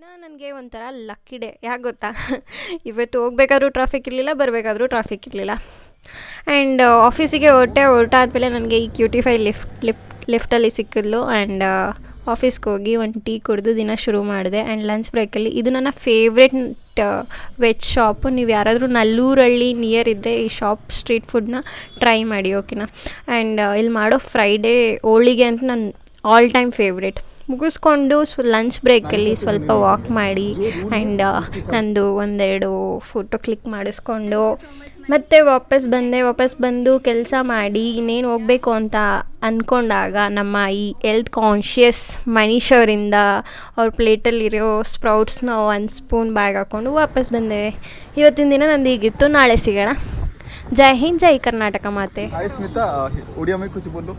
ನನಗೆ ಒಂಥರ lucky day. ಯಾಕೆ ಗೊತ್ತಾ? ಇವತ್ತು ಹೋಗ್ಬೇಕಾದ್ರೂ ಟ್ರಾಫಿಕ್ ಇರಲಿಲ್ಲ, ಬರಬೇಕಾದ್ರೂ ಟ್ರಾಫಿಕ್ ಇರಲಿಲ್ಲ. ಆ್ಯಂಡ್ ಆಫೀಸಿಗೆ ಹೊರಟಾದ್ಮೇಲೆ ನನಗೆ ಈ ಕ್ಯೂಟಿಫೈ ಲಿಫ್ಟಲ್ಲಿ ಸಿಕ್ಕಿದ್ಲು. ಆ್ಯಂಡ್ ಆಫೀಸ್ಗೆ ಹೋಗಿ ಒಂದು ಟೀ ಕುಡಿದು ದಿನ ಶುರು ಮಾಡಿದೆ. ಆ್ಯಂಡ್ ಲಂಚ್ ಬ್ರೇಕಲ್ಲಿ ಇದು ನನ್ನ ಫೇವ್ರೆಟ್ ವೆಜ್ ಶಾಪು. ನೀವು ಯಾರಾದರೂ ನಲ್ಲೂರಳ್ಳಿ ನಿಯರ್ ಇದ್ದರೆ ಈ ಸ್ಟ್ರೀಟ್ ಫುಡ್ನ ಟ್ರೈ ಮಾಡಿ, ಓಕೆನಾ? ಆ್ಯಂಡ್ ಇಲ್ಲಿ ಮಾಡೋ ಫ್ರೈಡೇ ಹೋಳಿಗೆ ಅಂತ ನನ್ನ ಆಲ್ ಟೈಮ್ ಫೇವ್ರೆಟ್. ಮುಗಿಸ್ಕೊಂಡು ಲಂಚ್ ಬ್ರೇಕಲ್ಲಿ ಸ್ವಲ್ಪ ವಾಕ್ ಮಾಡಿ ಆ್ಯಂಡ್ ನಂದು ಒಂದೆರಡು ಫೋಟೋ ಕ್ಲಿಕ್ ಮಾಡಿಸ್ಕೊಂಡು ಮತ್ತೆ ವಾಪಸ್ ಬಂದು ಕೆಲಸ ಮಾಡಿ ಇನ್ನೇನು ಹೋಗಬೇಕು ಅಂತ ಅಂದ್ಕೊಂಡಾಗ ನಮ್ಮ ಈ ಹೆಲ್ತ್ ಕಾನ್ಷಿಯಸ್ ಮನೀಶ್ ಅವರಿಂದ ಅವ್ರ ಪ್ಲೇಟಲ್ಲಿರೋ ಸ್ಪ್ರೌಟ್ಸ್ನ ಒಂದು ಸ್ಪೂನ್ ಬ್ಯಾಗ್ ಹಾಕ್ಕೊಂಡು ವಾಪಸ್ ಬಂದೆ. ಇವತ್ತಿನ ದಿನ ನಂದು ಹೀಗಿತ್ತು. ನಾಳೆ ಸಿಗೋಣ. ಜೈ ಹಿಂದ್, ಜೈ ಕರ್ನಾಟಕ ಮಾತೆ. हाय स्मिता, उड़िया में कुछ बोलो.